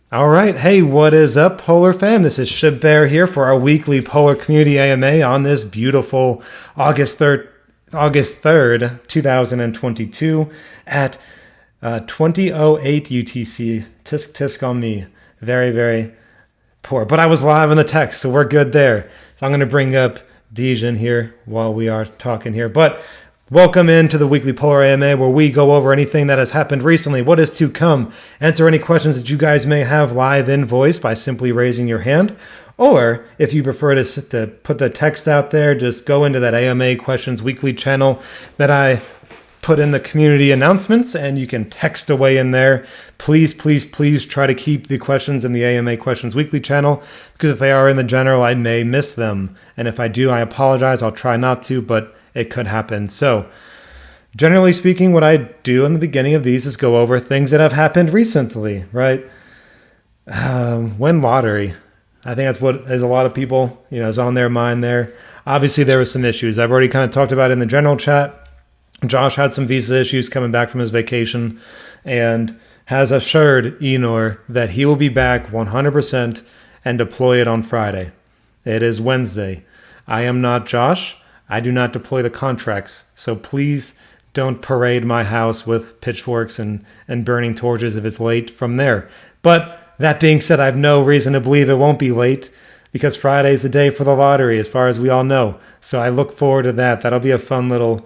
All right. Hey, what is up, Polar fam? This is Shib Bear here for our weekly Polar Community AMA on this beautiful August 3rd, 2022 at 20:08 UTC. Tisk tisk on me. Very, very poor. But I was live in the text, so we're good there. So I'm going to bring up Dejan here while we are talking here. But welcome into the weekly Polar AMA where we go over anything that has happened recently, what is to come, answer any questions that you guys may have live in voice by simply raising your hand. Or if you prefer to put the text out there, just go into that AMA Questions Weekly channel that I put in the community announcements and you can text away in there. Please, please, please try to keep the questions in the AMA Questions Weekly channel because if they are in the general, I may miss them. And if I do, I apologize. I'll try not to, but it could happen. So, generally speaking, what I do in the beginning of these is go over things that have happened recently, right? When lottery. I think that's what is a lot of people, is on their mind there. Obviously, there was some issues. I've already kind of talked about it in the general chat. Josh had some visa issues coming back from his vacation and has assured Enor that he will be back 100% and deploy it on Friday. It is Wednesday. I am not Josh. I do not deploy the contracts, so please don't parade my house with pitchforks and burning torches if it's late from there. But that being said, I have no reason to believe it won't be late because Friday is the day for the lottery, as far as we all know. So I look forward to that. That'll be a fun little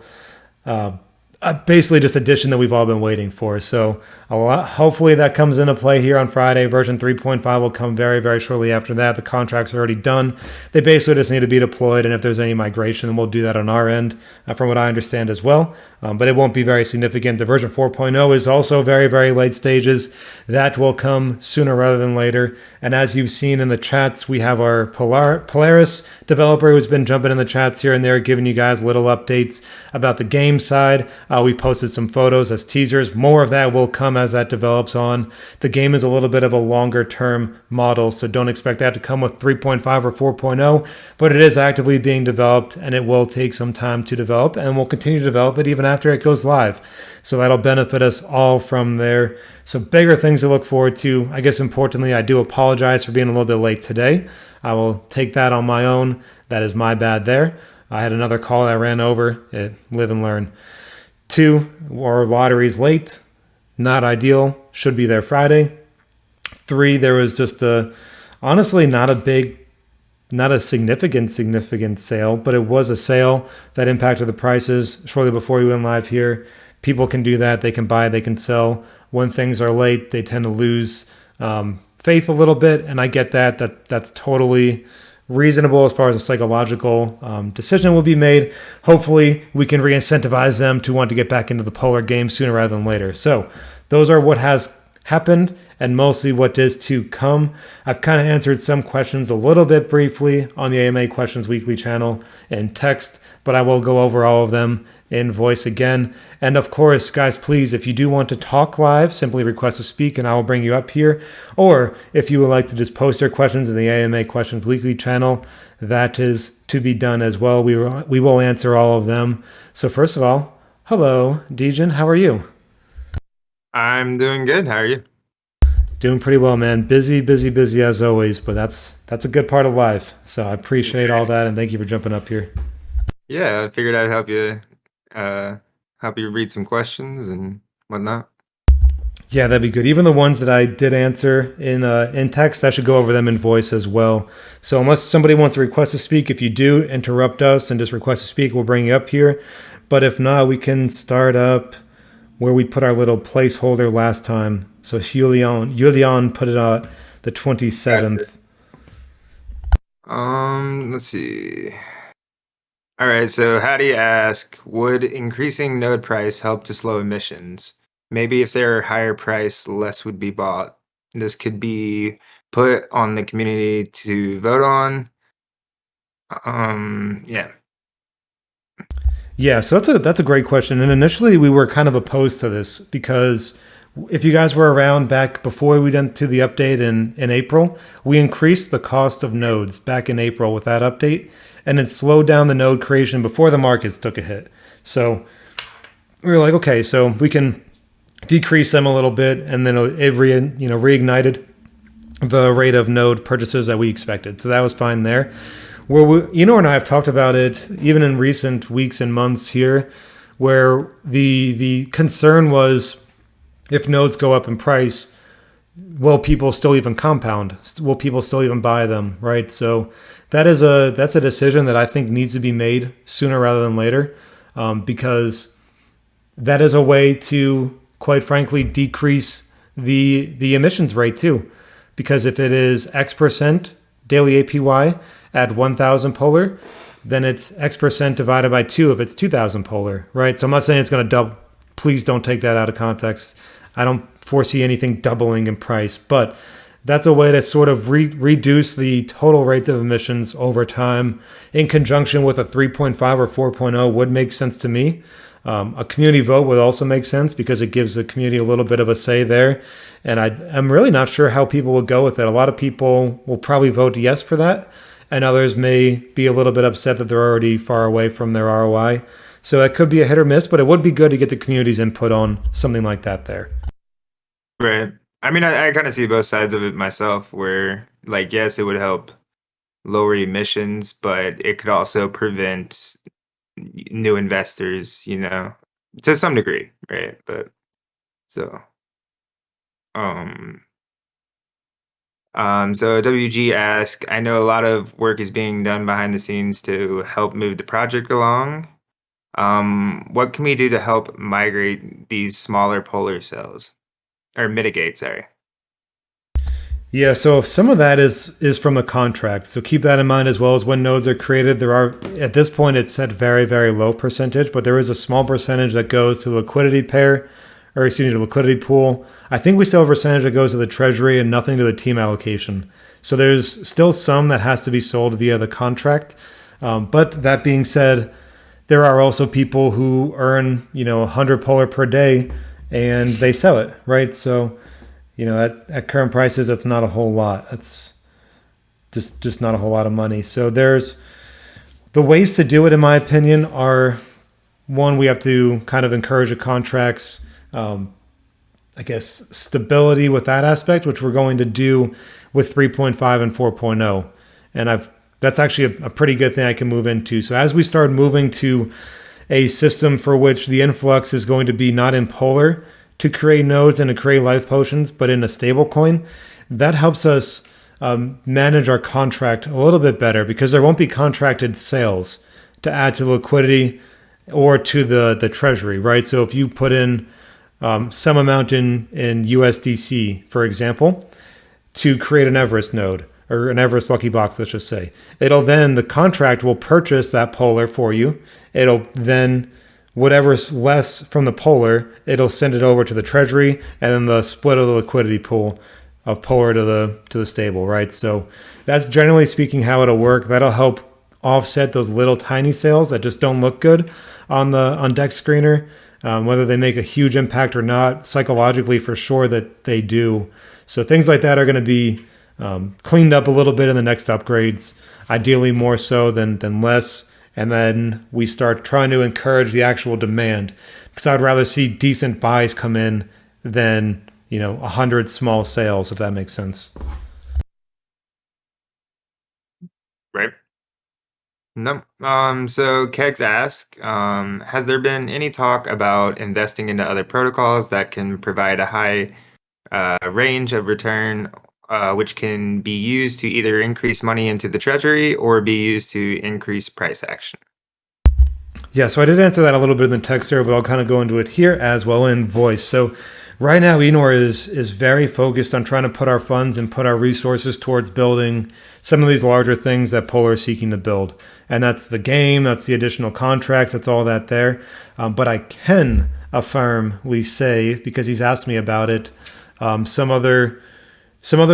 basically just addition that we've all been waiting for. So hopefully that comes into play here on Friday. Version 3.5 will come very, very shortly after that. The contracts are already done. They basically just need to be deployed. And if there's any migration, then we'll do that on our end, from what I understand as well. But it won't be very significant. The version 4.0 is also very, very late stages. That will come sooner rather than later. And as you've seen in the chats, we have our Polaris developer who's been jumping in the chats here and there, giving you guys little updates about the game side. We've posted some photos as teasers. More of that will come as that develops on. The game is a little bit of a longer term model, so don't expect that to come with 3.5 or 4.0, but it is actively being developed and it will take some time to develop and we'll continue to develop it even after it goes live. So that'll benefit us all from there. So bigger things to look forward to. I guess importantly, I do apologize for being a little bit late today. I will take that on my own. That is my bad there. I had another call that ran over. Live and learn. 2, our lottery's late. Not ideal. Should be there Friday. 3, there was just honestly not a significant sale, but it was a sale that impacted the prices shortly before we went live here. People can do that. They can buy, they can sell. When things are late, they tend to lose faith a little bit, and I get that. That's totally reasonable as far as a psychological decision will be made. Hopefully, we can re-incentivize them to want to get back into the Polar game sooner rather than later. So those are what has happened and mostly what is to come. I've kind of answered some questions a little bit briefly on the AMA Questions Weekly channel in text, but I will go over all of them in voice again. And of course, guys, please, if you do want to talk live, simply request to speak and I will bring you up here. Or if you would like to just post your questions in the AMA Questions Weekly channel, that is to be done as well. We will answer all of them. So first of all, hello, Dejan, how are you? I'm doing good. How are you? Doing pretty well, man. Busy as always, but that's a good part of life. So I appreciate all that and thank you for jumping up here. Yeah, I figured I'd help you read some questions and whatnot. Yeah, that'd be good. Even the ones that I did answer in text, I should go over them in voice as well. So unless somebody wants to request to speak, if you do interrupt us and just request to speak, we'll bring you up here. But if not, we can start up where we put our little placeholder last time. So Julian put it out the 27th. Let's see. All right, so Hattie asked, would increasing node price help to slow emissions? Maybe if they're higher price, less would be bought. This could be put on the community to vote on. Yeah. Yeah, so that's a great question. And initially we were kind of opposed to this because if you guys were around back before we went to the update in April, we increased the cost of nodes back in April with that update, and it slowed down the node creation before the markets took a hit. So we were like, okay, so we can decrease them a little bit, and then it reignited the rate of node purchases that we expected. So that was fine there. Where Enor and I have talked about it even in recent weeks and months here, where the concern was if nodes go up in price, will people still even compound? Will people still even buy them? Right. So that's a decision that I think needs to be made sooner rather than later, because that is a way to, quite frankly, decrease the emissions rate too. Because if it is X percent daily APY at 1,000 polar, then it's X percent divided by 2 if it's 2,000 polar, right? So I'm not saying it's going to double. Please don't take that out of context. I don't foresee anything doubling in price, but that's a way to sort of reduce the total rates of emissions over time in conjunction with a 3.5 or 4.0 would make sense to me. A community vote would also make sense because it gives the community a little bit of a say there. And I'm really not sure how people will go with it. A lot of people will probably vote yes for that, and others may be a little bit upset that they're already far away from their ROI. So it could be a hit or miss, but it would be good to get the community's input on something like that there. Right. I mean, I kind of see both sides of it myself, where, like, yes, it would help lower emissions, but it could also prevent new investors, to some degree, right? But so, um, so WG asked, I know a lot of work is being done behind the scenes to help move the project along. What can we do to help migrate these smaller polar cells or mitigate? Sorry. Yeah, so some of that is from the contract. So keep that in mind as well as when nodes are created. There are at this point it's set very, very low percentage, but there is a small percentage that goes to the liquidity pair, or excuse me, the liquidity pool. I think we still have a percentage that goes to the treasury and nothing to the team allocation. So there's still some that has to be sold via the contract. But that being said, there are also people who earn 100 polar per day and they sell it, right? So at current prices, that's not a whole lot. That's just not a whole lot of money. So there's the ways to do it, in my opinion, are one, we have to kind of encourage the contracts, I guess, stability with that aspect, which we're going to do with 3.5 and 4.0. And that's actually a pretty good thing I can move into. So as we start moving to a system for which the influx is going to be not in polar to create nodes and to create life potions, but in a stable coin, that helps us manage our contract a little bit better because there won't be contracted sales to add to liquidity or to the treasury, right? So if you put in some amount in USDC, for example, to create an Everest node or an Everest lucky box, let's just say, the contract will purchase that polar for you. It'll then, whatever's less from the polar, it'll send it over to the treasury, and then the split of the liquidity pool of polar to the stable, right? So that's generally speaking how it'll work. That'll help offset those little tiny sales that just don't look good on Dex Screener, whether they make a huge impact or not. Psychologically, for sure that they do. So things like that are going to be cleaned up a little bit in the next upgrades, ideally more so than less. And then we start trying to encourage the actual demand, because I'd rather see decent buys come in than 100 small sales, if that makes sense. Right. No. So Kegs ask, has there been any talk about investing into other protocols that can provide a high range of return, which can be used to either increase money into the treasury or be used to increase price action? Yeah, so I did answer that a little bit in the text there, but I'll kind of go into it here as well in voice. So right now, Enor is very focused on trying to put our funds and put our resources towards building some of these larger things that Polar is seeking to build. And that's the game, that's the additional contracts, that's all that there. But I can affirmly say, because he's asked me about it, some other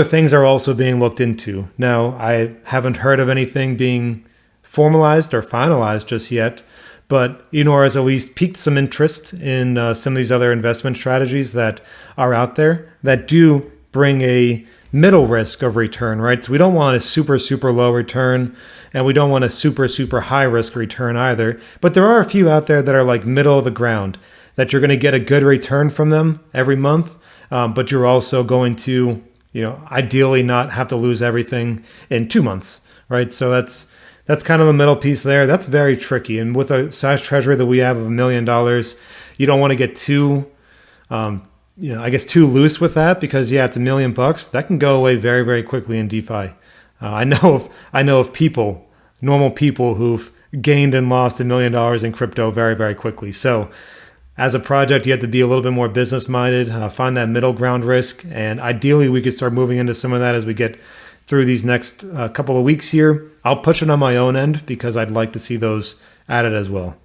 things are also being looked into. Now, I haven't heard of anything being formalized or finalized just yet, but Enor has at least piqued some interest in some of these other investment strategies that are out there that do bring a middle risk of return, right? So we don't want a super, super low return, and we don't want a super, super high risk return either. But there are a few out there that are like middle of the ground, that you're going to get a good return from them every month, but you're also going to ideally not have to lose everything in 2 months, right? So that's kind of the middle piece there. That's very tricky. And with a size treasury that we have of $1 million, you don't want to get too, I guess too loose with that because it's $1 million. That can go away very, very quickly in DeFi. I know of people, normal people who've gained and lost $1 million in crypto very, very quickly. So as a project, you have to be a little bit more business minded, find that middle ground risk. And ideally, we could start moving into some of that as we get through these next couple of weeks here. I'll push it on my own end because I'd like to see those added as well.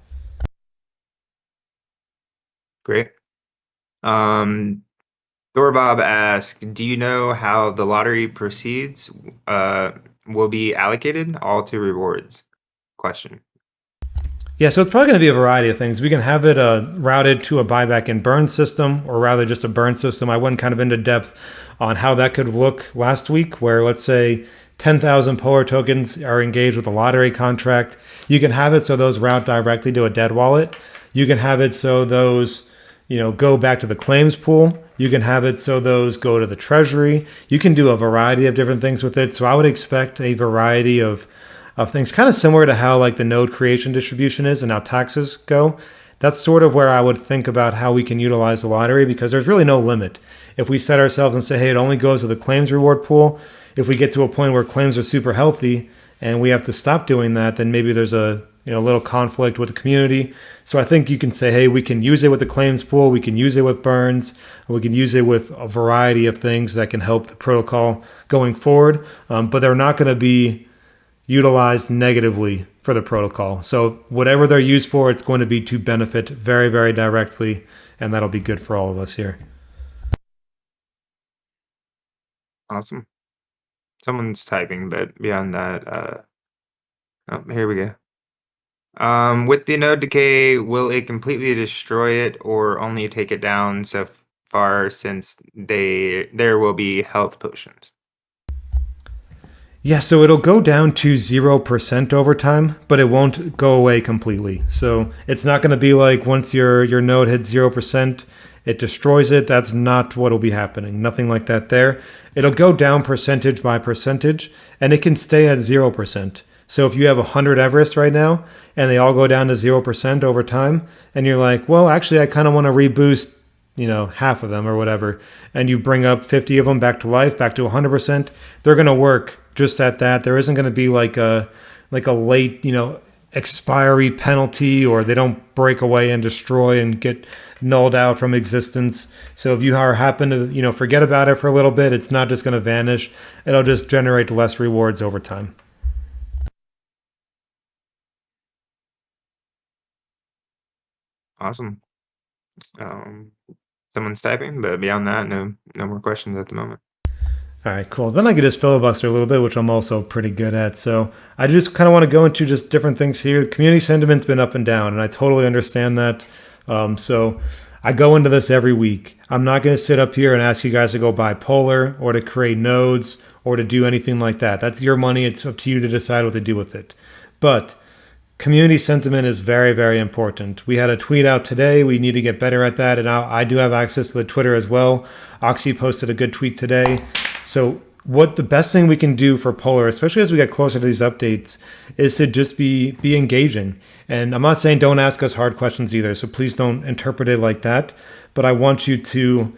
Great. Thorbob asks, do you know how the lottery proceeds will be allocated all to rewards? Question. Yeah, so it's probably going to be a variety of things. We can have it routed to a buyback and burn system, or rather just a burn system. I went kind of into depth on how that could look last week, where let's say 10,000 Polar tokens are engaged with a lottery contract. You can have it so those route directly to a dead wallet. You can have it so those go back to the claims pool. You can have it so those go to the Treasury. You can do a variety of different things with it. So I would expect a variety of things, kind of similar to how like the node creation distribution is and how taxes go. That's sort of where I would think about how we can utilize the lottery because there's really no limit. If we set ourselves and say, hey, it only goes to the claims reward pool, if we get to a point where claims are super healthy and we have to stop doing that, then maybe there's a little conflict with the community. So I think you can say, hey, we can use it with the claims pool, we can use it with burns, or we can use it with a variety of things that can help the protocol going forward. But they're not going to be utilized negatively for the protocol. So whatever they're used for, it's going to be to benefit very, very directly, and that'll be good for all of us here. Awesome. Someone's typing, but beyond that, here we go. With the node decay, will it completely destroy it or only take it down so far since there will be health potions? Yeah, so it'll go down to 0% over time, but it won't go away completely. So it's not going to be like once your node hits 0%, it destroys it. That's not what will be happening. Nothing like that there. It'll go down percentage by percentage, and it can stay at 0%. So if you have 100 Everest right now, and they all go down to 0% over time, and you're like, well, actually, I kind of want to reboost half of them or whatever, and you bring up 50 of them back to life, back to 100%, they're going to work just at that. There isn't going to be like a late, expiry penalty, or they don't break away and destroy and get nulled out from existence. So if you happen to, forget about it for a little bit, it's not just going to vanish. It'll just generate less rewards over time. Awesome. Someone's typing, but beyond that, no more questions at the moment. All right, cool. Then I could just filibuster a little bit, which I'm also pretty good at. So I just kind of want to go into just different things here. Community sentiment's been up and down, and I totally understand that. So I go into this every week. I'm not going to sit up here and ask you guys to go buy Polar or to create nodes or to do anything like that. That's your money. It's up to you to decide what to do with it. But community sentiment is very, very important. We had a tweet out today. We need to get better at that. And I do have access to the Twitter as well. Oxy posted a good tweet today. So what the best thing we can do for Polar, especially as we get closer to these updates, is to just be engaging. And I'm not saying don't ask us hard questions either. So please don't interpret it like that. But I want you to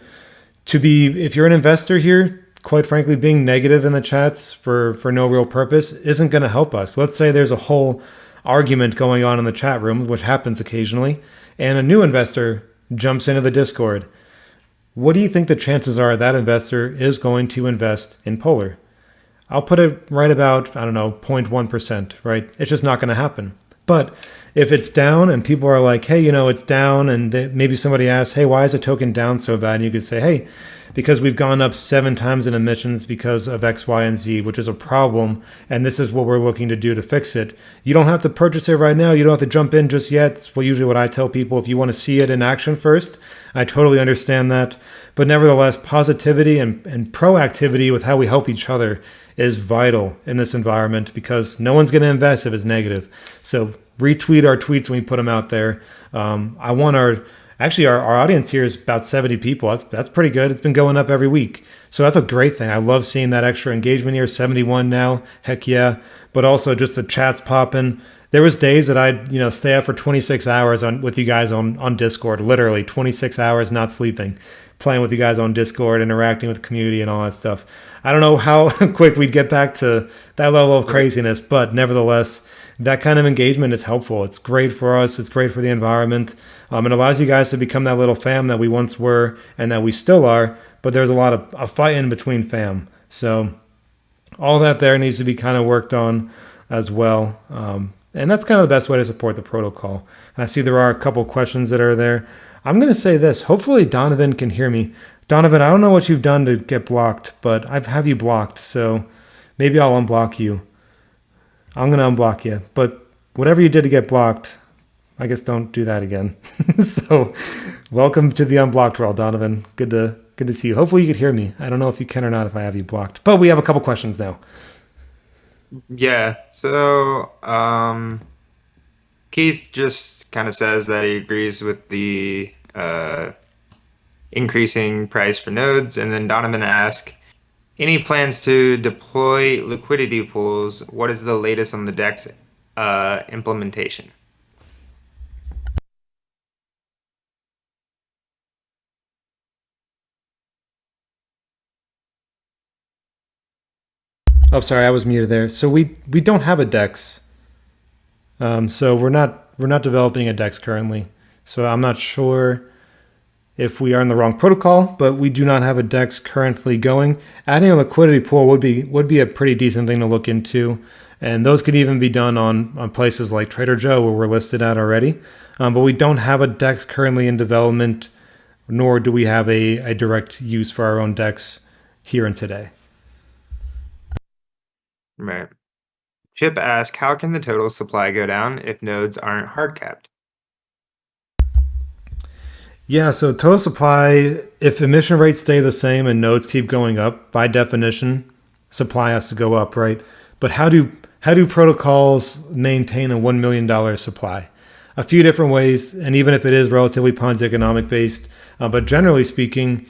be, if you're an investor here, quite frankly, being negative in the chats for no real purpose isn't going to help us. Let's say there's a whole argument going on in the chat room, which happens occasionally, and a new investor jumps into the Discord. What do you think the chances are that investor is going to invest in Polar? I'll put it right about, 0.1%, right? It's just not going to happen. But if it's down and people are like, hey, it's down, and maybe somebody asks, hey, why is the token down so bad? And you could say, hey, because we've gone up 7 times in emissions because of X, Y, and Z, which is a problem, and this is what we're looking to do to fix it. You don't have to purchase it right now. You don't have to jump in just yet. It's usually what I tell people. If you want to see it in action first, I totally understand that. But nevertheless, positivity and proactivity with how we help each other is vital in this environment because no one's going to invest if it's negative. So retweet our tweets when we put them out there. I want our audience here is about 70 people. That's pretty good. It's been going up every week. So that's a great thing. I love seeing that extra engagement here. 71 now, heck yeah. But also just the chats popping. There was days that I'd stay up for 26 hours with you guys on Discord, literally 26 hours not sleeping, playing with you guys on Discord, interacting with the community and all that stuff. I don't know how quick we'd get back to that level of Right. craziness, but nevertheless, that kind of engagement is helpful. It's great for us. It's great for the environment. It allows you guys to become that little fam that we once were and that we still are. But there's a lot of a fight in between fam. So all that there needs to be kind of worked on as well. And that's kind of the best way to support the protocol. And I see there are a couple questions that are there. I'm going to say this. Hopefully Donovan can hear me. Donovan, I don't know what you've done to get blocked, but I have you blocked. So maybe I'll unblock you. I'm going to unblock you. But whatever you did to get blocked, I guess don't do that again. So welcome to the unblocked world, Donovan. Good to see you. Hopefully you could hear me. I don't know if you can or not if I have you blocked. But we have a couple questions now. Yeah. So, Keith just kind of says that he agrees with the increasing price for nodes, and then Donovan asks, any plans to deploy liquidity pools? What is the latest on the DEX implementation? Oh, sorry, I was muted there. So we don't have a DEX. So we're not developing a DEX currently. So I'm not sure if we are in the wrong protocol, but we do not have a DEX currently going. Adding a liquidity pool would be a pretty decent thing to look into, and those could even be done on places like Trader Joe where we're listed at already. But we don't have a DEX currently in development, nor do we have a direct use for our own DEX here and today. Right. Chip asks, how can the total supply go down if nodes aren't hard capped? Yeah, so total supply, if emission rates stay the same and nodes keep going up, by definition, supply has to go up, right? But how do protocols maintain a $1 million supply? A few different ways, and even if it is relatively Ponzi economic based, but generally speaking,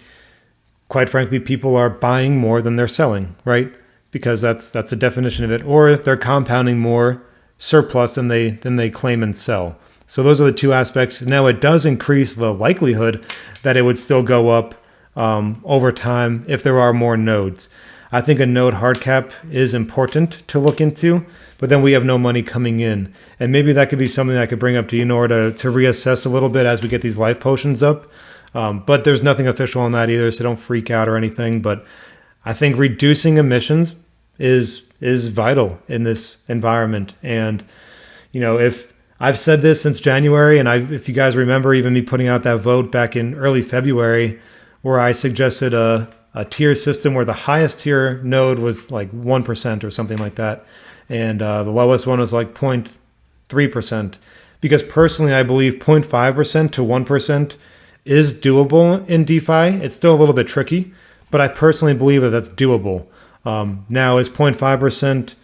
quite frankly, people are buying more than they're selling, right? Because that's the definition of it, or they're compounding more surplus than they claim and sell. So those are the two aspects. Now it does increase the likelihood that it would still go up over time if there are more nodes. I think a node hard cap is important to look into, but then we have no money coming in. And maybe that could be something I could bring up to you in order to reassess a little bit as we get these life potions up. But there's nothing official on that either, so don't freak out or anything. But I think reducing emissions is vital in this environment. And if I've said this since January, and if you guys remember, even me putting out that vote back in early February, where I suggested a tier system where the highest tier node was like 1% or something like that, and the lowest one was like 0.3%. Because personally, I believe 0.5% to 1% is doable in DeFi. It's still a little bit tricky, but I personally believe that that's doable. Now, is 0.5%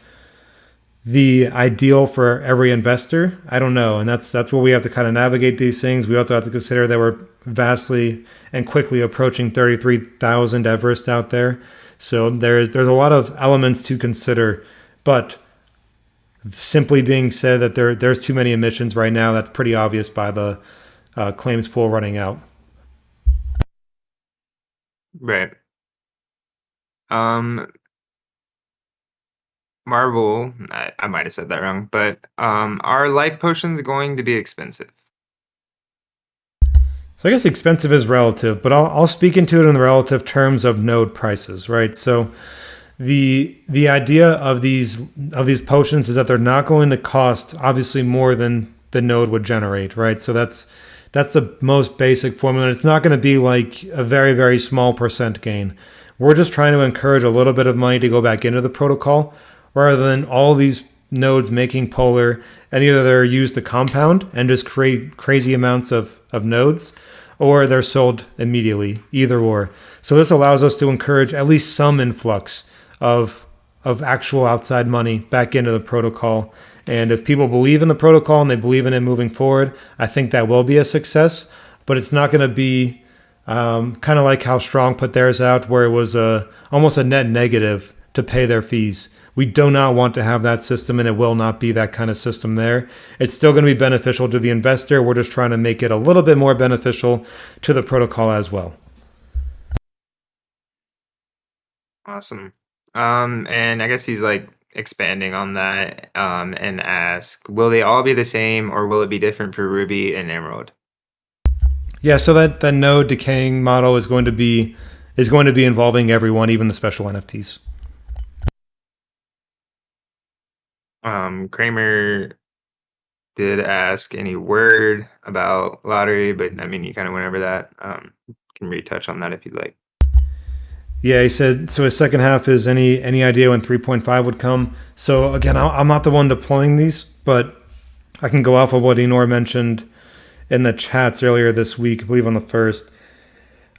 the ideal for every investor? I don't know, and that's where we have to kind of navigate these things. We also have to consider that we're vastly and quickly approaching 33,000 Everest out there, so there's a lot of elements to consider. But simply being said that there's too many emissions right now, that's pretty obvious by the claims pool running out. Right. Um, Marvel, I might have said that wrong, but are life potions going to be expensive? So I guess expensive is relative, but I'll speak into it in the relative terms of node prices, right? So the idea of these potions is that they're not going to cost obviously more than the node would generate, right? So that's the most basic formula. It's not going to be like a very, very small percent gain. We're just trying to encourage a little bit of money to go back into the protocol rather than all these nodes making polar, and either they're used to compound and just create crazy amounts of nodes, or they're sold immediately, either or. So this allows us to encourage at least some influx of actual outside money back into the protocol. And if people believe in the protocol and they believe in it moving forward, I think that will be a success. But it's not going to be Kind of like how Strong put theirs out, where it was almost a net negative to pay their fees. We do not want to have that system, and it will not be that kind of system there. It's still going to be beneficial to the investor. We're just trying to make it a little bit more beneficial to the protocol as well. Awesome. And I guess he's like expanding on that, and ask, will they all be the same or will it be different for Ruby and Emerald? Yeah, so that node decaying model is going to be involving everyone, even the special NFTs. Kramer did ask any word about lottery, but I mean, you kind of went over that. Can retouch on that if you'd like. Yeah, he said so. His second half is any idea when 3.5 would come. So again, I'm not the one deploying these, but I can go off of what Enor mentioned in the chats earlier this week. I believe on the first.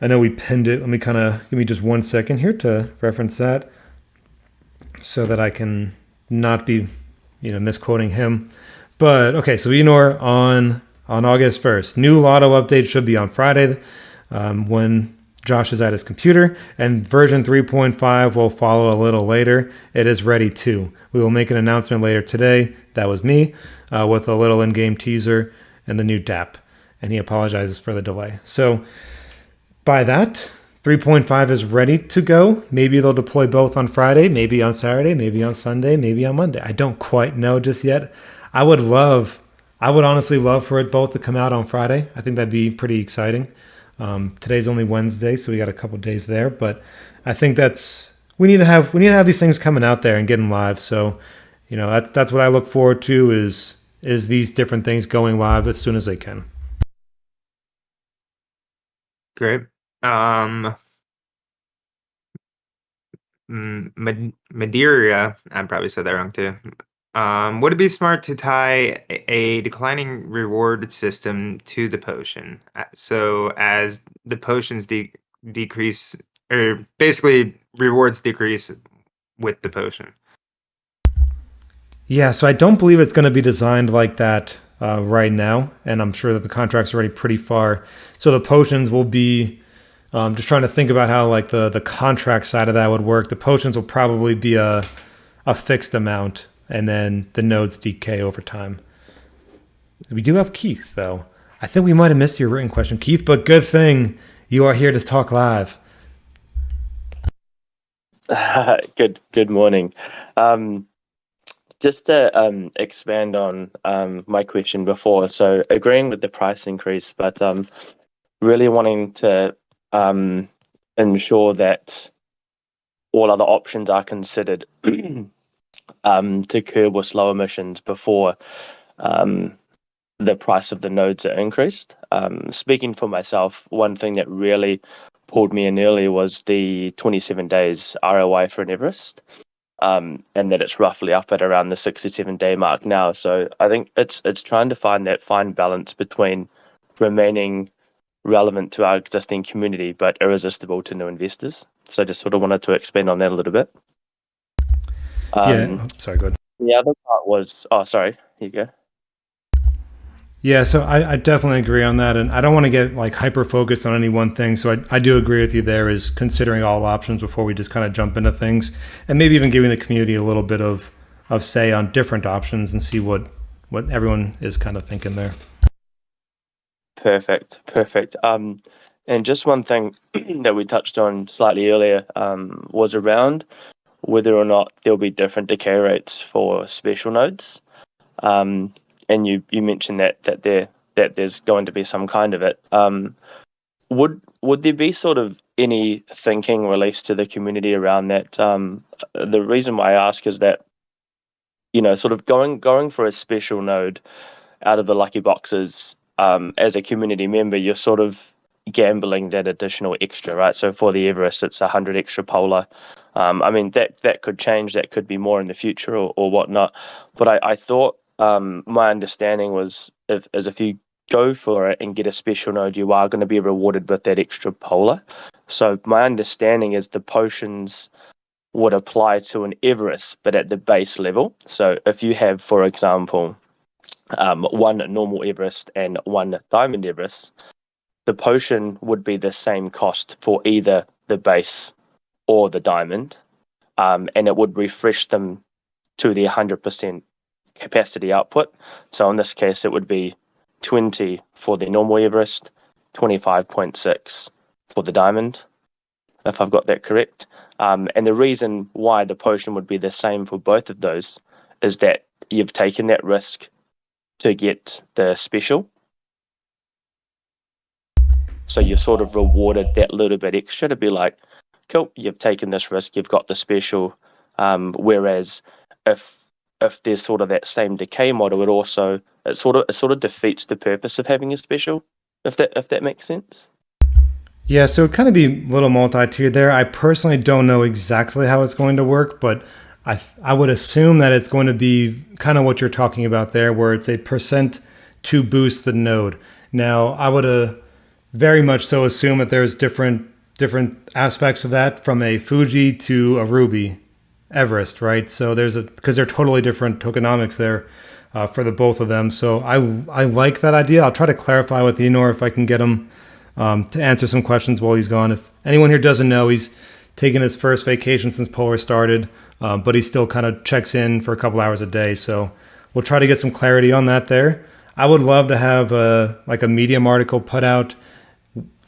I know we pinned it. Let me kind of give me just 1 second here to reference that, so that I can not be, misquoting him. But okay, so Enor on August 1st, new Lotto update should be on Friday, when Josh is at his computer, and version 3.5 will follow a little later. It is ready too. We will make an announcement later today. That was me, with a little in-game teaser and the new DApp, and he apologizes for the delay. So by that, 3.5 is ready to go. Maybe they'll deploy both on Friday, maybe on Saturday, maybe on Sunday, maybe on Monday. I don't quite know just yet. I would honestly love for it both to come out on Friday. I think that'd be pretty exciting. Today's only Wednesday, so we got a couple days there. But I think we need to have these things coming out there and getting live. So, that's what I look forward to is these different things going live as soon as they can. Great. Madeira, I probably said that wrong too. Would it be smart to tie a declining reward system to the potion? So as the potions decrease, or basically rewards decrease with the potion. Yeah, so I don't believe it's going to be designed like that right now, and I'm sure that the contract's already pretty far. So the potions will be, just trying to think about how like the contract side of that would work. The potions will probably be a fixed amount, and then the nodes decay over time. We do have Keith though. I think we might have missed your written question, Keith, but good thing you are here to talk live. Good morning. Um, just to expand on my question before, so agreeing with the price increase, but really wanting to ensure that all other options are considered to curb or slow emissions before um, the price of the nodes are increased. Speaking for myself, one thing that really pulled me in early was the 27 days ROI for an Everest. And that it's roughly up at around the 67-day mark now. So I think it's trying to find that fine balance between remaining relevant to our existing community but irresistible to new investors. So I just sort of wanted to expand on that a little bit. Yeah, Um, sorry, go ahead. the other part was, oh, sorry, here you go. Yeah, so I definitely agree on that, and I don't want to get like hyper focused on any one thing. So I do agree with you there, is considering all options before we just kind of jump into things, and maybe even giving the community a little bit of say on different options and see what everyone is kind of thinking there. Perfect. And just one thing that we touched on slightly earlier was around whether or not there'll be different decay rates for special nodes. And you mentioned that there's going to be some kind of it. Would there be sort of any thinking released to the community around that? The reason why I ask is that sort of going for a special node out of the lucky boxes, as a community member, you're sort of gambling that additional extra, right? So for the Everest, it's 100 extra polar. I mean, that could change. That could be more in the future or whatnot. But I thought my understanding was if you go for it and get a special node, you are going to be rewarded with that extra polar. So my understanding is the potions would apply to an Everest, but at the base level. So if you have, for example, one normal Everest and one diamond Everest, the potion would be the same cost for either the base or the diamond, and it would refresh them to the 100% capacity output. So in this case, it would be 20 for the normal Everest, 25.6 for the diamond, if I've got that correct. And the reason why the potion would be the same for both of those is that you've taken that risk to get the special. So you're sort of rewarded that little bit extra to be like, cool, you've taken this risk, you've got the special. Whereas if there's sort of that same decay model, it sort of defeats the purpose of having a special, if that makes sense. Yeah, so it'd kind of be a little multi-tiered there. I personally don't know exactly how it's going to work, but I would assume that it's going to be kind of what you're talking about there, where it's a percent to boost the node. Now, I would very much so assume that there's different aspects of that, from a Fuji to a Ruby Everest, right? So because they're totally different tokenomics there for the both of them. So I like that idea. I'll try to clarify with Enor if I can get him to answer some questions while he's gone. If anyone here doesn't know, he's taken his first vacation since Polar started, but he still kind of checks in for a couple hours a day. So we'll try to get some clarity on that there. I would love to have a Medium article put out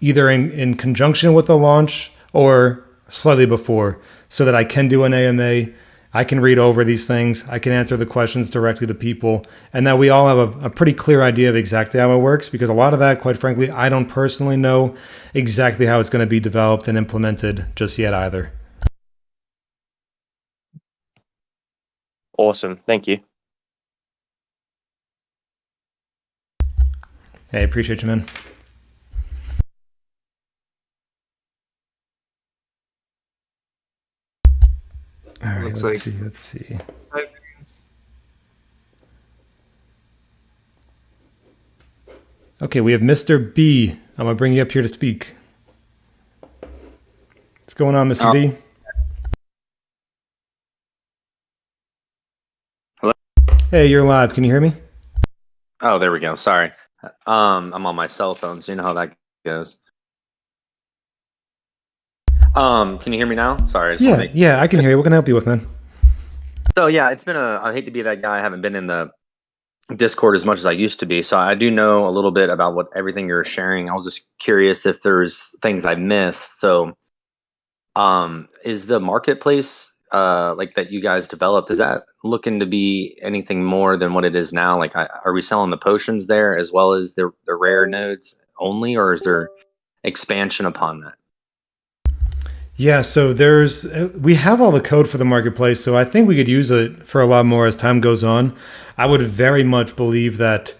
either in conjunction with the launch or slightly before, so that I can do an AMA. I can read over these things. I can answer the questions directly to people, and that we all have a pretty clear idea of exactly how it works, because a lot of that, quite frankly, I don't personally know exactly how it's going to be developed and implemented just yet either. Awesome. Thank you. Hey, appreciate you, man. All right, let's see. Okay, we have Mr. B. I'm going to bring you up here to speak. What's going on, Mr. B? Hello? Hey, you're live. Can you hear me? Oh, there we go. Sorry. I'm on my cell phone, so you know how that goes. Can you hear me now? Sorry. Yeah, I can hear you. What can I help you with, man? So yeah, I hate to be that guy. I haven't been in the Discord as much as I used to be. So I do know a little bit about everything you're sharing. I was just curious if there's things I missed. So is the marketplace like that you guys developed, is that looking to be anything more than what it is now? Like are we selling the potions there as well as the rare nodes only, or is there expansion upon that? Yeah, so we have all the code for the marketplace, so I think we could use it for a lot more as time goes on. I would very much believe that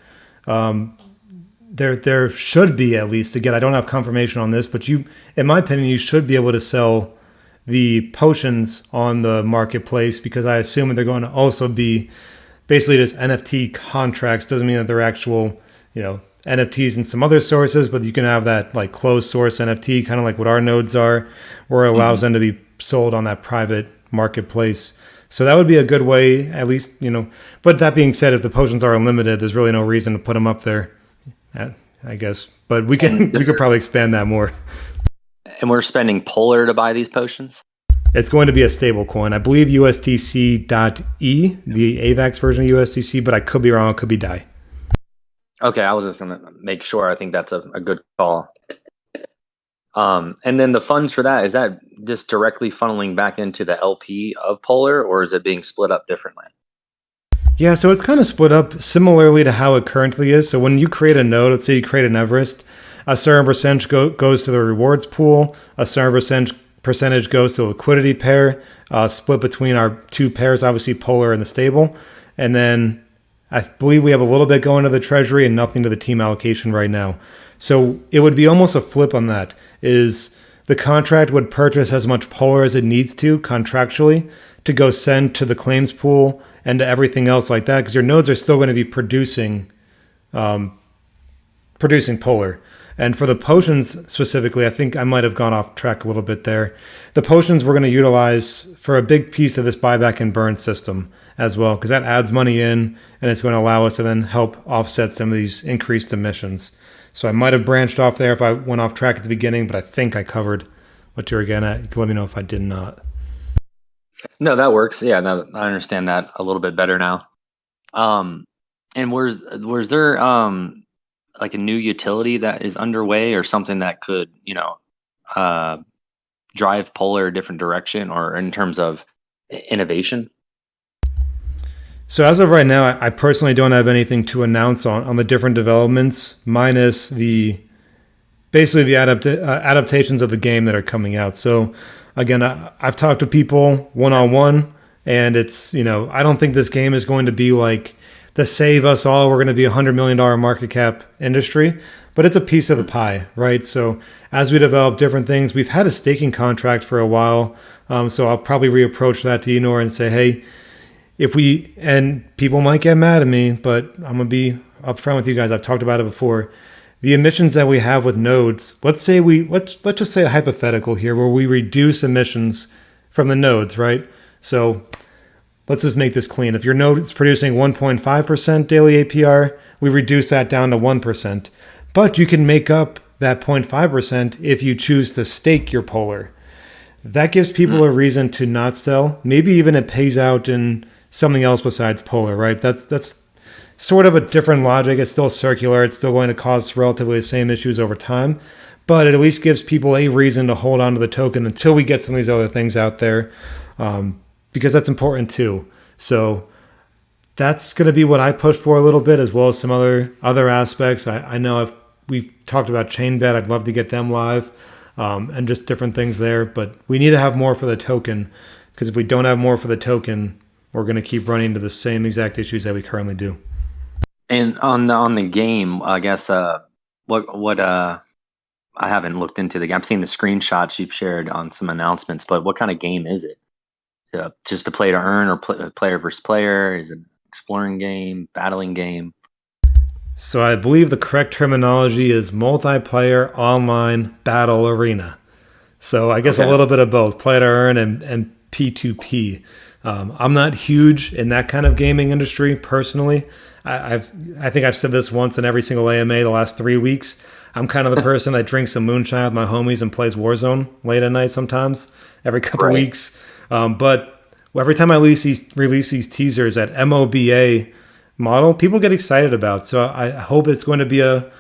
there should be, at least, again, I don't have confirmation on this, but in my opinion, you should be able to sell the potions on the marketplace, because I assume that they're going to also be basically just NFT contracts. Doesn't mean that they're actual, NFTs in some other sources, but you can have that like closed source NFT, kind of like what our nodes are, where it allows them to be sold on that private marketplace. So that would be a good way, at least, But that being said, if the potions are unlimited, there's really no reason to put them up there, I guess. But we could probably expand that more. And we're spending Polar to buy these potions? It's going to be a stable coin. I believe USDC.E, the AVAX version of USDC, but I could be wrong. It could be DAI. Okay, I was just going to make sure. I think that's a good call. And then the funds for that, is that just directly funneling back into the LP of Polar, or is it being split up differently? Yeah, so it's kind of split up similarly to how it currently is. So when you create a node, let's say you create an Everest, a certain percentage goes to the rewards pool, a certain percentage goes to the liquidity pair, split between our two pairs, obviously Polar and the stable. And then I believe we have a little bit going to the Treasury and nothing to the team allocation right now. So it would be almost a flip on that, is the contract would purchase as much Polar as it needs to contractually to go send to the claims pool and to everything else like that, because your nodes are still going to be producing Polar. And for the potions specifically, I think I might have gone off track a little bit there. The potions we're going to utilize for a big piece of this buyback and burn system as well, because that adds money in and it's going to allow us to then help offset some of these increased emissions. So I might have branched off there if I went off track at the beginning, but I think I covered what you were getting at. You can let me know if I did not. No, that works. Yeah, no, I understand that a little bit better now. Um, and was there like a new utility that is underway or something that could, uh, drive Polar a different direction or in terms of innovation? So as of right now, I personally don't have anything to announce on the different developments, minus the basically the adaptations of the game that are coming out. So again, I've talked to people one on one, and it's I don't think this game is going to be like the save us all. We're going to be $100 million market cap industry, but it's a piece of the pie, right? So as we develop different things, we've had a staking contract for a while, so I'll probably reapproach that to Enor and say, hey, and people might get mad at me, but I'm gonna be upfront with you guys. I've talked about it before. The emissions that we have with nodes, let's just say a hypothetical here where we reduce emissions from the nodes, right? So let's just make this clean. If your node is producing 1.5% daily APR, we reduce that down to 1%. But you can make up that 0.5% if you choose to stake your Polar. That gives people a reason to not sell. Maybe even it pays out in something else besides Polar, right? That's sort of a different logic. It's still circular. It's still going to cause relatively the same issues over time, but it at least gives people a reason to hold on to the token until we get some of these other things out there, because that's important too. So that's going to be what I push for a little bit, as well as some other aspects. I know we've talked about Chainbet. I'd love to get them live, and just different things there. But we need to have more for the token, because if we don't have more for the token, we're going to keep running into the same exact issues that we currently do. And on the game, I guess what I haven't looked into the game. I've seen the screenshots you've shared on some announcements, but what kind of game is it? Just a play to earn, or player versus player? Is it an exploring game, battling game? So I believe the correct terminology is multiplayer online battle arena. So I guess a little bit of both, play to earn and P2P. I'm not huge in that kind of gaming industry personally. I think I've said this once in every single AMA the last 3 weeks. I'm kind of the person that drinks some moonshine with my homies and plays Warzone late at night sometimes, every couple weeks. But every time I release these teasers at MOBA model, people get excited about. So I hope it's going to be a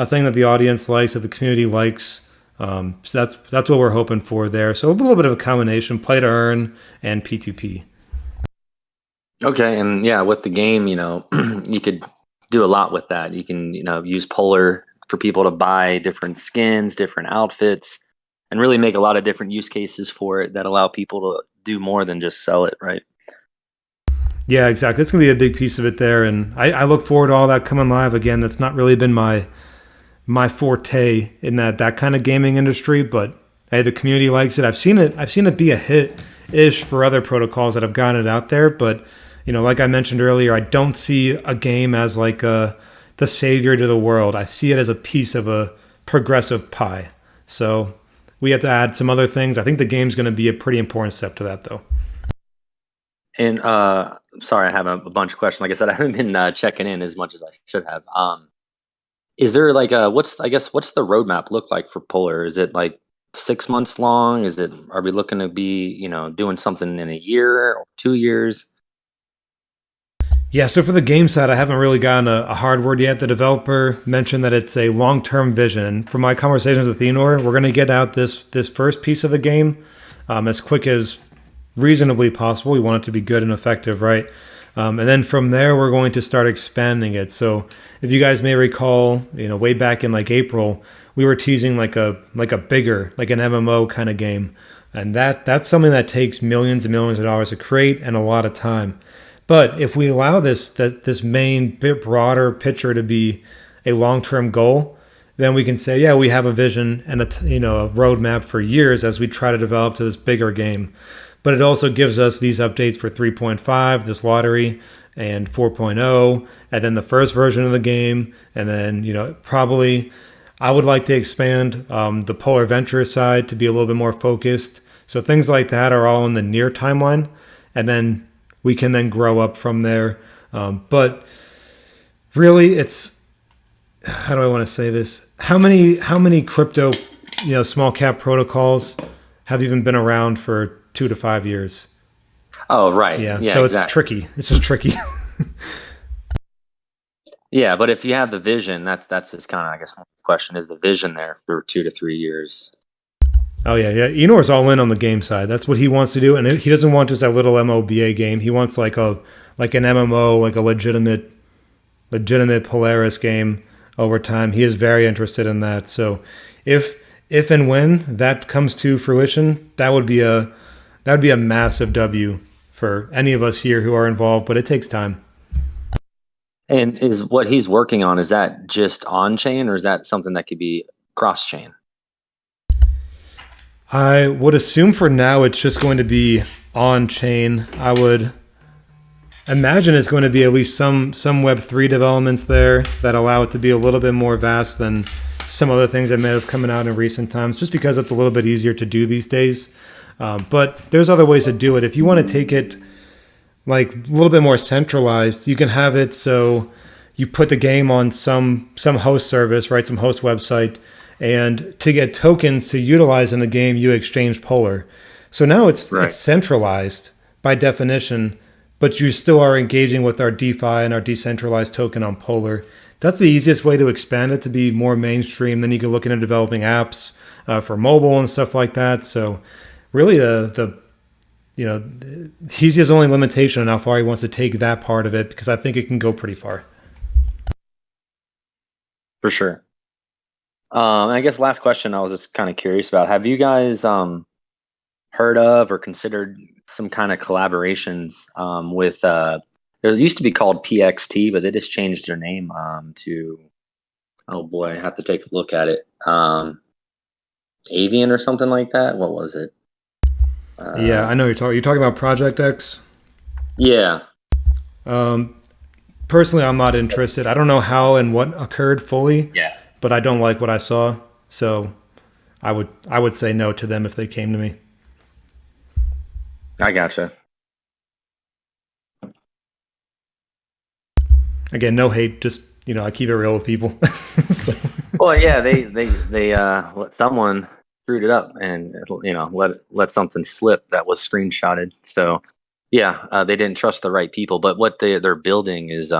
thing that the audience likes, that the community likes. So that's what we're hoping for there. So a little bit of a combination, play to earn and P2P. Okay, and yeah, with the game, you could do a lot with that. You can, use Polar for people to buy different skins, different outfits, and really make a lot of different use cases for it that allow people to do more than just sell it, right? Yeah, exactly. It's going to be a big piece of it there, and I look forward to all that coming live. Again, that's not really been my forte in that kind of gaming industry, but hey, the community likes it. I've seen it be a hit-ish for other protocols that have gotten it out there, but like I mentioned earlier, I don't see a game as like the savior to the world. I see it as a piece of a progressive pie. So we have to add some other things. I think the game's going to be a pretty important step to that, though. And sorry, I have a bunch of questions. Like I said, I haven't been checking in as much as I should have. Is there like what's the roadmap look like for Polar? Is it like 6 months long? Are we looking to be doing something in a year or 2 years? Yeah, so for the game side, I haven't really gotten a hard word yet. The developer mentioned that it's a long-term vision. And from my conversations with Enor, we're going to get out this first piece of the game as quick as reasonably possible. We want it to be good and effective, right? And then from there, we're going to start expanding it. So if you guys may recall, way back in like April, we were teasing like a bigger, like an MMO kind of game. And that's something that takes millions and millions of dollars to create and a lot of time. But if we allow this main bit broader picture to be a long-term goal, then we can say, yeah, we have a vision and a roadmap for years as we try to develop to this bigger game. But it also gives us these updates for 3.5, this lottery, and 4.0, and then the first version of the game, and then probably I would like to expand the Polar Venture side to be a little bit more focused. So things like that are all in the near timeline, and then we can then grow up from there. But really, how do I want to say this? How many crypto, small cap protocols have even been around for 2 to 5 years? Oh, right. Yeah, Yeah, so it's exactly. tricky. It's just tricky. Yeah, but if you have the vision, that's just kind of, I guess, my question: is the vision there for 2 to 3 years? Oh yeah. Enor's all in on the game side. That's what he wants to do, and he doesn't want just a little MOBA game. He wants like an MMO, like a legitimate Polaris game over time. He is very interested in that. So if and when that comes to fruition, that would be a massive W for any of us here who are involved. But it takes time. And is what he's working on, is that just on chain, or is that something that could be cross chain? I would assume for now it's just going to be on chain. I would imagine it's going to be at least some Web3 developments there that allow it to be a little bit more vast than some other things that may have come out in recent times, just because it's a little bit easier to do these days. But there's other ways to do it. If you want to take it like a little bit more centralized, you can have it so you put the game on some host service, right? Some host website, and to get tokens to utilize in the game, you exchange Polar. So now it's centralized by definition, but you still are engaging with our DeFi and our decentralized token on Polar. That's the easiest way to expand it to be more mainstream. Then you can look into developing apps for mobile and stuff like that. So really he's his only limitation on how far he wants to take that part of it, because I think it can go pretty far. For sure. I guess last question I was just kind of curious about. Have you guys heard of or considered some kind of collaborations with it used to be called PXT, but they just changed their name to, oh boy, I have to take a look at it. Avian or something like that. What was it? Yeah, I know you're talking about Project X. Yeah. Personally, I'm not interested. I don't know how and what occurred fully. Yeah. But I don't like what I saw, so I would say no to them if they came to me. I gotcha. Again, no hate, just I keep it real with people. So. Well, yeah, they let someone screwed it up and let something slip that was screenshotted. So yeah, they didn't trust the right people. But what they're building is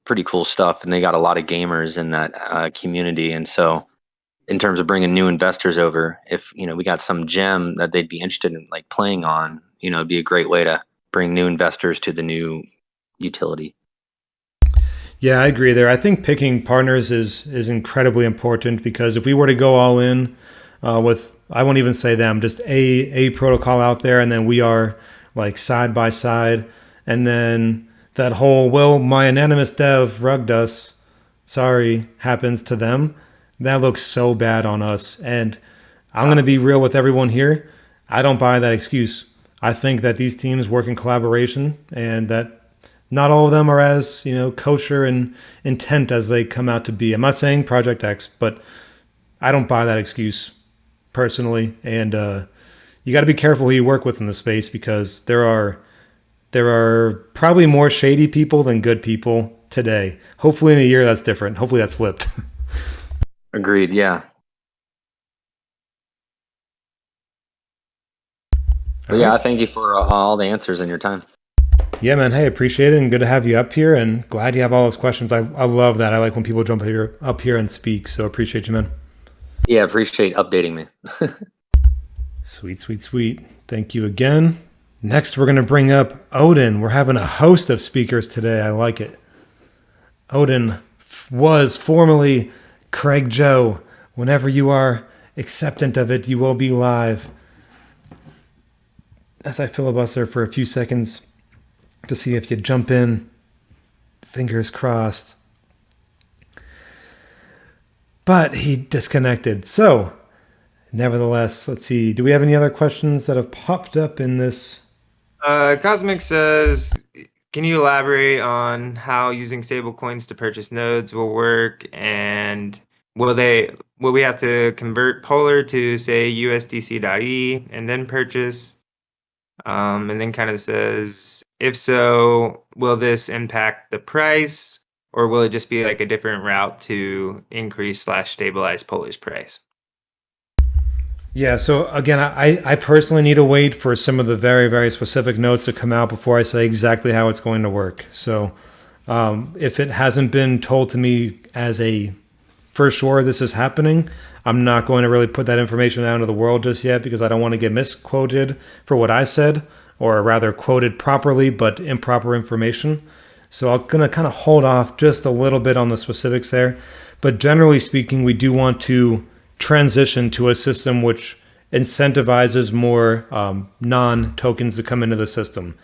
pretty cool stuff, and they got a lot of gamers in that community. And so, in terms of bringing new investors over, if we got some gem that they'd be interested in like playing on, it'd be a great way to bring new investors to the new utility. Yeah, I agree there. I think picking partners is incredibly important, because if we were to go all in with, I won't even say them, just a protocol out there, and then we are like side by side, and then that whole, well, my anonymous dev rugged us, sorry, happens to them, that looks so bad on us. And I'm going to be real with everyone here. I don't buy that excuse. I think that these teams work in collaboration, and that not all of them are as kosher and intent as they come out to be. I'm not saying Project X, but I don't buy that excuse personally. And you got to be careful who you work with in the space, because there are probably more shady people than good people today. Hopefully in a year that's different. Hopefully that's flipped. Agreed. Yeah. But yeah, I thank you for all the answers and your time. Yeah, man. Hey, appreciate it, and good to have you up here, and glad you have all those questions. I love that. I like when people jump up here and speak, so appreciate you, man. Yeah, appreciate updating me. Sweet. Thank you again. Next, we're going to bring up Odin. We're having a host of speakers today. I like it. Odin was formerly Craig Joe. Whenever you are acceptant of it, you will be live. As I filibuster for a few seconds to see if you jump in. Fingers crossed. But he disconnected. So, nevertheless, let's see. Do we have any other questions that have popped up in this? Cosmic says, can you elaborate on how using stablecoins to purchase nodes will work, and will we have to convert Polar to, say, USDC.E and then purchase? And then kind of says, if so, will this impact the price, or will it just be like a different route to increase/stabilize Polish price? Yeah, so again, I personally need to wait for some of the very, very specific notes to come out before I say exactly how it's going to work. So if it hasn't been told to me as a for sure this is happening, I'm not going to really put that information out into the world just yet because I don't want to get misquoted for what I said, or rather quoted properly but improper information. So I'm going to kind of hold off just a little bit on the specifics there. But generally speaking, we do want to transition to a system which incentivizes more non-tokens to come into the system.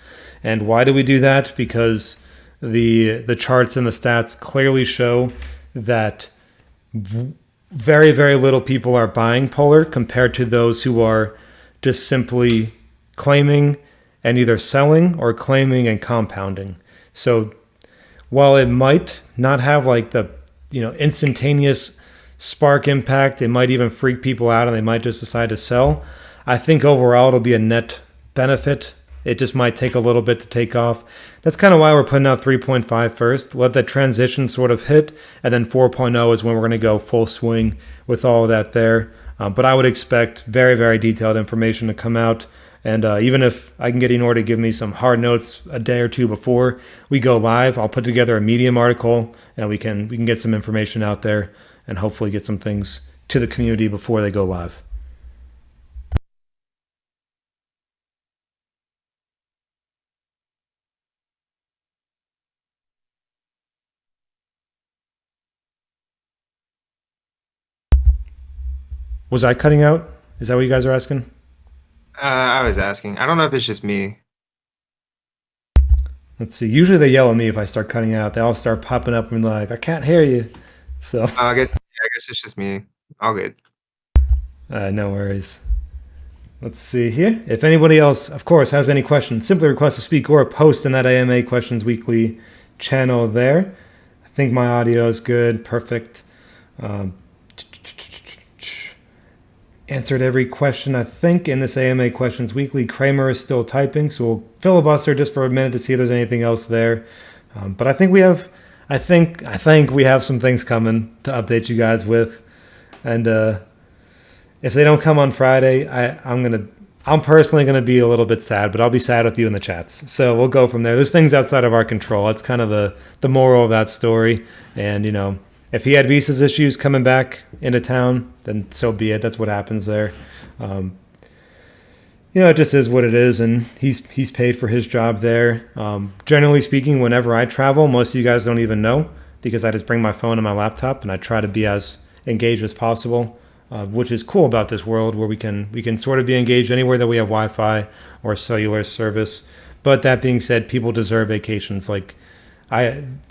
And why do we do that? Because the charts and the stats clearly show that very, very little people are buying Polar compared to those who are just simply claiming and either selling or claiming and compounding. So while it might not have like the instantaneous spark impact, it might even freak people out and they might just decide to sell. I think overall it'll be a net benefit. It just might take a little bit to take off. That's kind of why we're putting out 3.5 first. Let that transition sort of hit, and then 4.0 is when we're going to go full swing with all of that there. But I would expect very, very detailed information to come out. And even if I can get Enor to give me some hard notes a day or two before we go live, I'll put together a Medium article, and we can get some information out there and hopefully get some things to the community before they go live. Was I cutting out? Is that what you guys are asking? I was asking. I don't know if it's just me. Let's see. Usually they yell at me if I start cutting out. They all start popping up and like, I can't hear you. So I guess it's just me. All good. no worries. Let's see here. If anybody else, of course, has any questions, simply request to speak or post in that AMA Questions Weekly channel there. I think my audio is good. Perfect. Answered every question, I think, in this AMA Questions Weekly. Kramer is still typing, so we'll filibuster just for a minute to see if there's anything else there. But I think we have, I think we have some things coming to update you guys with. And if they don't come on Friday, I'm personally gonna be a little bit sad, but I'll be sad with you in the chats. So we'll go from there. There's things outside of our control. That's kind of the moral of that story. And if he had visas issues coming back into town, then so be it. That's what happens there. It just is what it is, and he's paid for his job there. Generally speaking, whenever I travel, most of you guys don't even know because I just bring my phone and my laptop, and I try to be as engaged as possible, which is cool about this world where we can sort of be engaged anywhere that we have Wi-Fi or cellular service. But that being said, people deserve vacations. Like,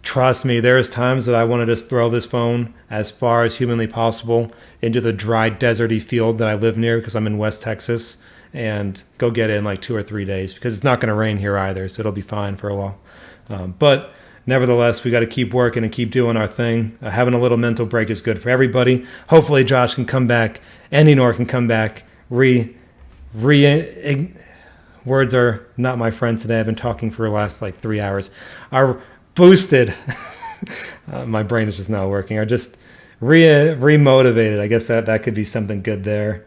trust me, there's times that I want to just throw this phone as far as humanly possible into the dry, deserty field that I live near because I'm in West Texas, and go get it in like 2 or 3 days because it's not going to rain here either, so it'll be fine for a while. But nevertheless, we got to keep working and keep doing our thing. Having a little mental break is good for everybody. Hopefully, Josh can come back and Enor can come back. Words are not my friend today. I've been talking for the last like 3 hours. Are boosted. My brain is just not working. Are just remotivated. I guess that could be something good there.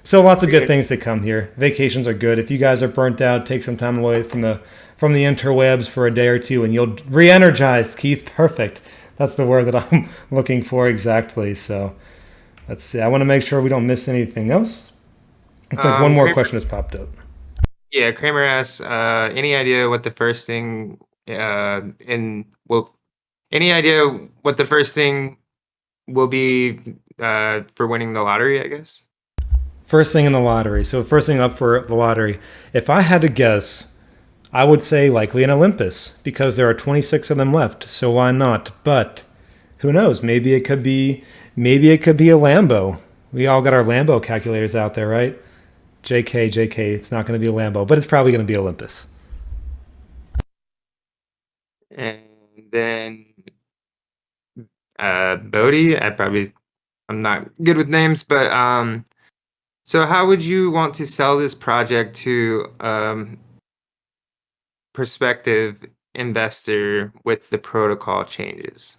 So lots of good things to come here. Vacations are good. If you guys are burnt out, take some time away from the interwebs for a day or two, and you'll re-energize. Keith, perfect. That's the word that I'm looking for exactly. So let's see. I want to make sure we don't miss anything else. It's like one more question has popped up. Yeah, Kramer asks, any idea what the first thing will be for winning the lottery, I guess? First thing in the lottery. So first thing up for the lottery. If I had to guess, I would say likely an Olympus because there are 26 of them left. So why not? But who knows? Maybe it could be a Lambo. We all got our Lambo calculators out there, right? JK, it's not going to be a Lambo, but it's probably going to be Olympus. And then Bodhi, I'm not good with names, but so how would you want to sell this project to prospective investor with the protocol changes.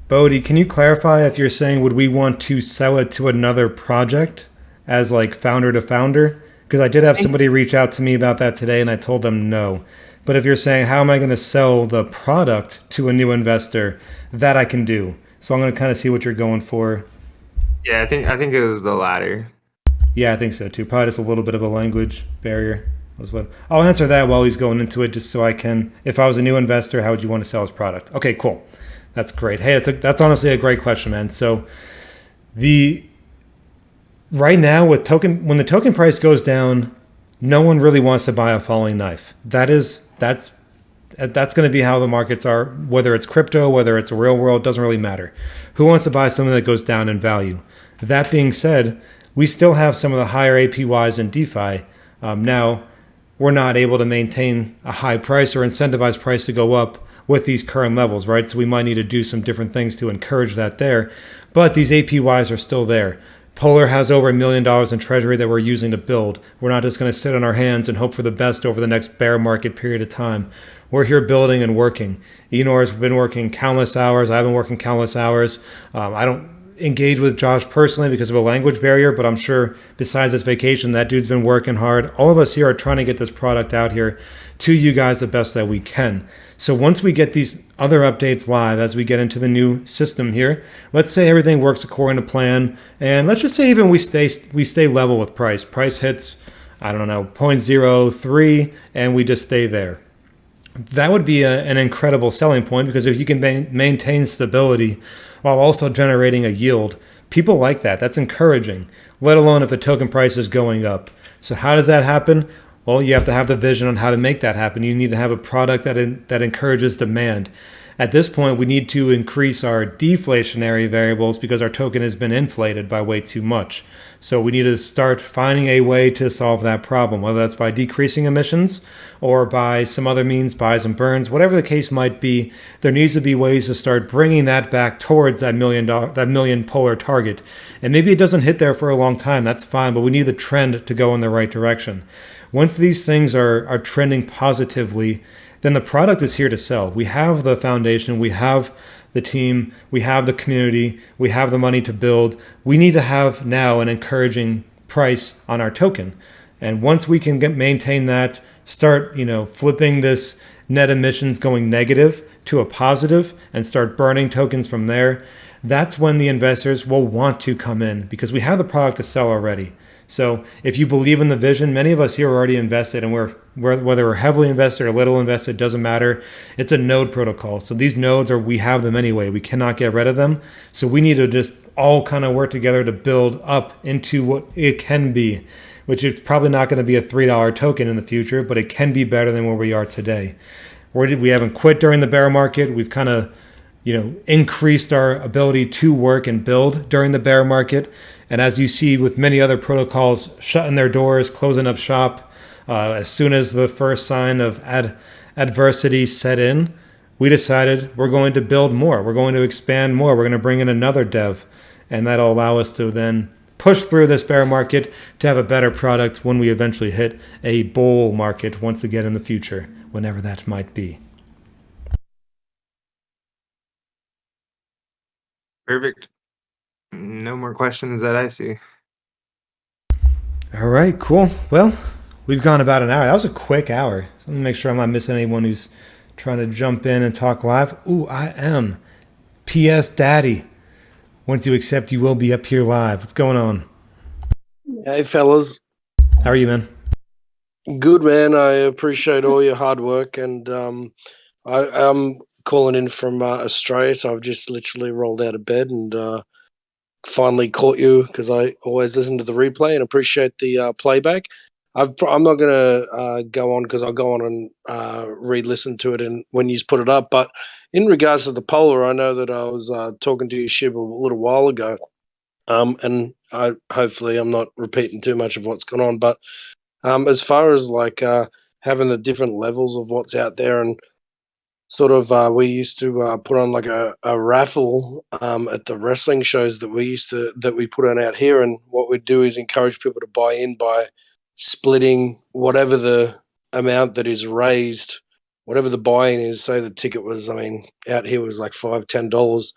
Bodhi, can you clarify if you're saying would we want to sell it to another project as like founder to founder? Because I did have somebody reach out to me about that today and I told them no. But if you're saying how am I going to sell the product to a new investor, that I can do. So I'm going to kind of see what you're going for. Yeah, I think it was the latter. Yeah, I think so too. Probably just a little bit of a language barrier. I'll answer that while he's going into it, just so I can. If I was a new investor, how would you want to sell his product? Okay, cool. That's great. Hey, that's honestly a great question, man. So the right now with token, when the token price goes down, no one really wants to buy a falling knife. That's going to be how the markets are. Whether it's crypto, whether it's a real world, doesn't really matter. Who wants to buy something that goes down in value? That being said, we still have some of the higher APYs in DeFi. Now, we're not able to maintain a high price or incentivize price to go up with these current levels, right? So we might need to do some different things to encourage that there. But these APYs are still there. Polar has over $1 million in Treasury that we're using to build. We're not just going to sit on our hands and hope for the best over the next bear market period of time. We're here building and working. Enor has been working countless hours. I've been working countless hours. I don't engage with Josh personally because of a language barrier, but I'm sure besides this vacation, that dude's been working hard. All of us here are trying to get this product out here to you guys the best that we can. So once we get these other updates live, as we get into the new system here, let's say everything works according to plan, and let's just say even we stay level with price. Price hits, I don't know, 0.03, and we just stay there. That would be an incredible selling point, because if you can maintain stability while also generating a yield, people like that. That's encouraging, let alone if the token price is going up. So how does that happen? Well, you have to have the vision on how to make that happen. You need to have a product that encourages demand. At this point, we need to increase our deflationary variables because our token has been inflated by way too much. So we need to start finding a way to solve that problem, whether that's by decreasing emissions or by some other means, buys and burns, whatever the case might be. There needs to be ways to start bringing that back towards that million polar target. And maybe it doesn't hit there for a long time. That's fine, but we need the trend to go in the right direction. Once these things are trending positively, then the product is here to sell. We have the foundation, we have the team, we have the community, we have the money to build. We need to have now an encouraging price on our token. And once we can maintain that, start, flipping this net emissions going negative to a positive and start burning tokens from there, that's when the investors will want to come in, because we have the product to sell already. So if you believe in the vision, many of us here are already invested, and we're whether we're heavily invested or little invested, doesn't matter. It's a node protocol. So these nodes we have them anyway. We cannot get rid of them. So we need to just all kind of work together to build up into what it can be, which is probably not going to be a $3 token in the future, but it can be better than where we are today. We haven't quit during the bear market. We've kind of increased our ability to work and build during the bear market. And as you see with many other protocols shutting their doors, closing up shop, as soon as the first sign of adversity set in, we decided we're going to build more. We're going to expand more. We're going to bring in another dev. And that'll allow us to then push through this bear market to have a better product when we eventually hit a bull market once again in the future, whenever that might be. Perfect. No more questions that I see. All right, cool. Well, we've gone about an hour. That was a quick hour. So let me make sure I'm not missing anyone who's trying to jump in and talk live. Ooh, I am. P.S. Daddy. Once you accept, you will be up here live. What's going on? Hey, fellas. How are you, man? Good, man. I appreciate all your hard work, and I'm calling in from Australia, so I've just literally rolled out of bed and finally caught you, because I always listen to the replay and appreciate the playback. I'm not going to go on, because I'll go on and re-listen to it and when you put it up. But in regards to the Polar, I know that I was talking to you, Shib, a little while ago, and hopefully I'm not repeating too much of what's gone on. But as far as having the different levels of what's out there, and sort of we used to put on like a raffle at the wrestling shows that we put on out here, and what we'd do is encourage people to buy in by splitting whatever the amount that is raised, whatever the buy-in is, say the ticket was, out here was like $5-10,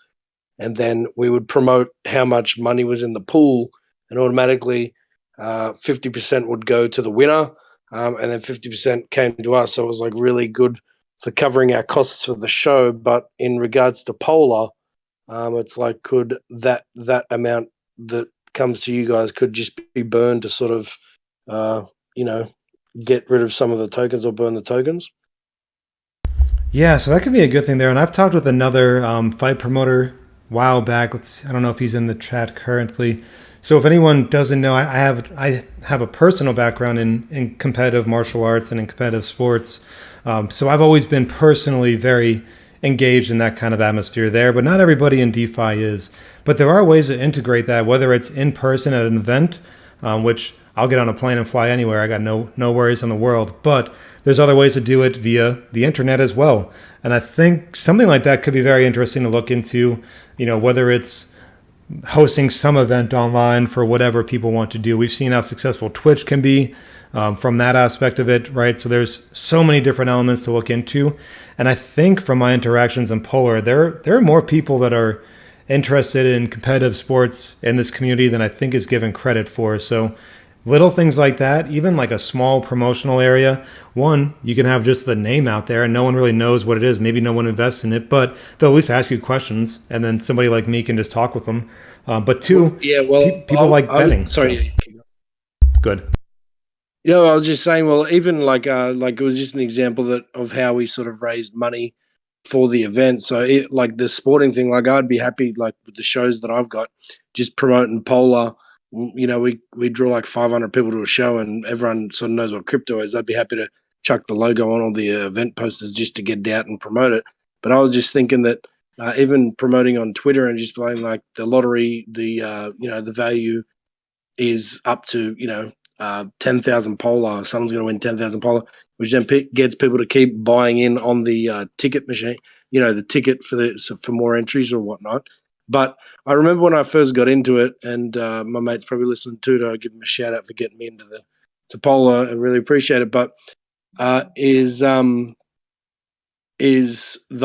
and then we would promote how much money was in the pool, and automatically 50% would go to the winner, and then 50% came to us. So it was like really good for covering our costs for the show. But in regards to Polar, it's like, could that amount that comes to you guys could just be burned to sort of, get rid of some of the tokens or burn the tokens? Yeah, so that could be a good thing there. And I've talked with another fight promoter a while back. I don't know if he's in the chat currently. So if anyone doesn't know, I have a personal background in competitive martial arts and in competitive sports. So I've always been personally very engaged in that kind of atmosphere there, but not everybody in DeFi is. But there are ways to integrate that, whether it's in person at an event, which I'll get on a plane and fly anywhere. I got no worries in the world. But there's other ways to do it via the internet as well. And I think something like that could be very interesting to look into, whether it's hosting some event online for whatever people want to do. We've seen how successful Twitch can be from that aspect of it, right? So there's so many different elements to look into. And I think from my interactions in Polar, there are more people that are interested in competitive sports in this community than I think is given credit for. So little things like that, even like a small promotional area. One, you can have just the name out there and no one really knows what it is. Maybe no one invests in it, but they'll at least ask you questions, and then somebody like me can just talk with them. But two, people like betting. Sorry. So. Good. I was just saying, well, even like it was just an example of how we sort of raised money for the event. So like the sporting thing, like I'd be happy, like with the shows that I've got, just promoting Polar. We draw like 500 people to a show, and everyone sort of knows what crypto is. I'd be happy to chuck the logo on all the event posters just to get it out and promote it. But I was just thinking that even promoting on Twitter and just playing like the lottery, the value is up to 10,000 Polar. Someone's going to win 10,000 Polar, which then gets people to keep buying in on the ticket machine. The ticket for more entries or whatnot. But I remember when I first got into it, and my mates probably listening too, to give them a shout out for getting me into to Polar. I really appreciate it. But is the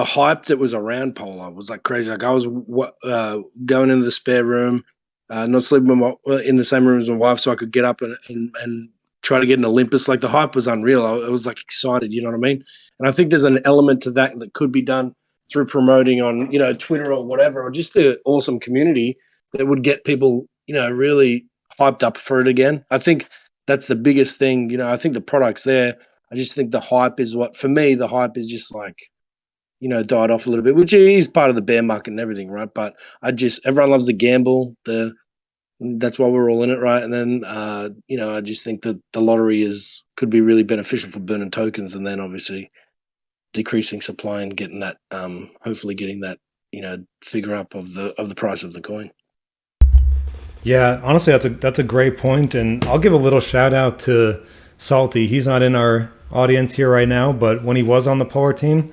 hype that was around Polar was like crazy. Like I was going into the spare room, not sleeping in the same room as my wife, so I could get up and try to get an Olympus. Like the hype was unreal. I was like excited, you know what I mean? And I think there's an element to that could be done through promoting on, Twitter or whatever, or just the awesome community that would get people, really hyped up for it again. I think that's the biggest thing. I think the product's there. I just think the hype is for me, the hype is just like, died off a little bit, which is part of the bear market and everything, right? But everyone loves to gamble. That's why we're all in it, right? And then, I just think that the lottery could be really beneficial for burning tokens, and then obviously decreasing supply and getting that, hopefully getting that, figure up of the price of the coin. Yeah, honestly, that's a great point, and I'll give a little shout out to Salty. He's not in our audience here right now, but when he was on the Polar team,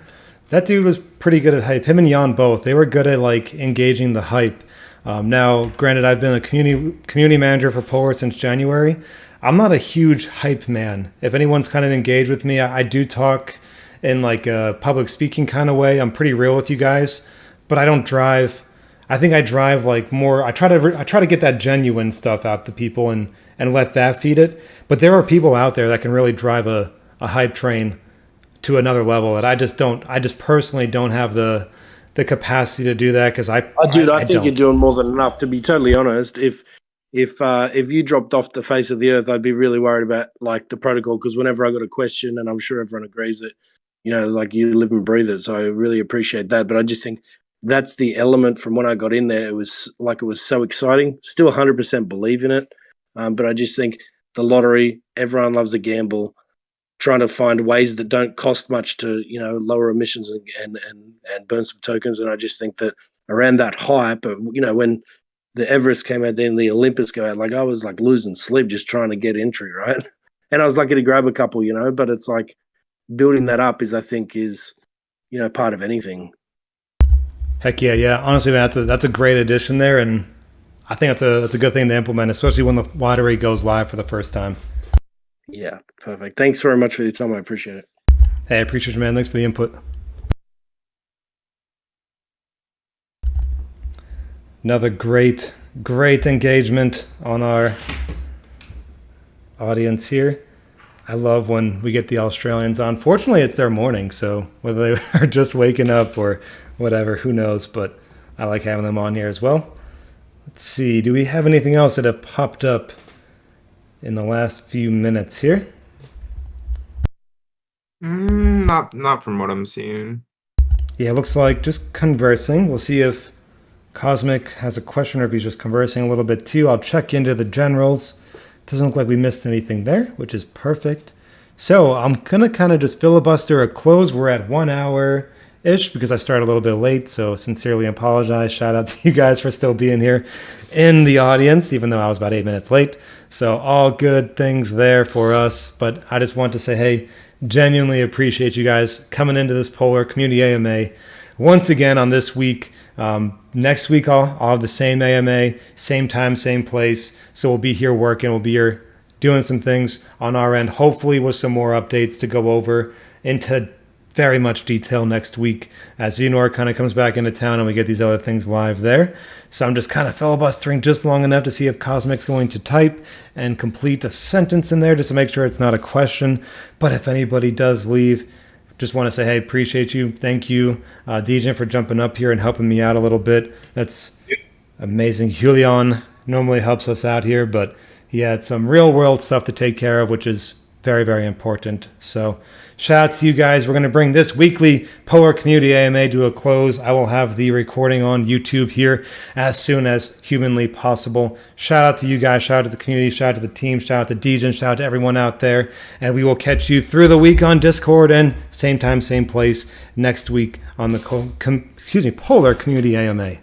that dude was pretty good at hype. Him and Jan both, they were good at like engaging the hype. Now, granted, I've been a community manager for Polar since January. I'm not a huge hype man. If anyone's kind of engaged with me, I do talk in like a public speaking kind of way. I'm pretty real with you guys, but I don't drive. I think I drive like more. I try to get that genuine stuff out to people and let that feed it. But there are people out there that can really drive a hype train to another level that I just personally don't have the capacity to do that, because I think you're doing more than enough, to be totally honest. If you dropped off the face of the earth, I'd be really worried about like the protocol, because whenever I got a question, and I'm sure everyone agrees that, like you live and breathe it. So I really appreciate that. But I just think that's the element from when I got in there. It was so exciting. Still 100% believe in it. But I just think the lottery, everyone loves a gamble, trying to find ways that don't cost much to, lower emissions and burn some tokens. And I just think that around that hype, when the Everest came out, then the Olympus go out, like I was like losing sleep just trying to get entry, right? And I was lucky to grab a couple, but it's like building that up is part of anything. Heck yeah. Honestly, man, that's a great addition there, and I think that's a good thing to implement, especially when the lottery goes live for the first time. Yeah, perfect. Thanks very much for your time. I appreciate it. Hey, I appreciate you, man. Thanks for the input. Another great engagement on our audience here. I love when we get the Australians on. Fortunately, it's their morning, so whether they are just waking up or whatever, who knows, but I like having them on here as well. Let's see, do we have anything else that have popped up in the last few minutes here? Not from what I'm seeing. Yeah, it looks like just conversing. We'll see if Cosmic has a question or if he's just conversing a little bit too. I'll check into the generals. Doesn't look like we missed anything there, which is perfect. So I'm going to kind of just filibuster a close. We're at 1 hour-ish because I started a little bit late, so sincerely apologize. Shout out to you guys for still being here in the audience, even though I was about 8 minutes late. So all good things there for us. But I just want to say, hey, genuinely appreciate you guys coming into this Polar Community AMA once again on this week. Next week I'll have the same AMA, same time, same place. So we'll be here working. We'll be here doing some things on our end, hopefully with some more updates to go over into very much detail next week as Xenor kind of comes back into town and we get these other things live there. So I'm just kind of filibustering just long enough to see if Cosmic's going to type and complete a sentence in there just to make sure it's not a question. But if anybody does leave, just want to say, hey, appreciate you. Thank you, DJ, for jumping up here and helping me out a little bit. That's amazing. Julian normally helps us out here, but he had some real world stuff to take care of, which is very, very important. So shout out to you guys. We're going to bring this weekly Polar Community AMA to a close. I will have the recording on YouTube here as soon as humanly possible. Shout out to you guys. Shout out to the community. Shout out to the team. Shout out to DJ. Shout out to everyone out there. And we will catch you through the week on Discord and same time, same place next week on the Polar Community AMA.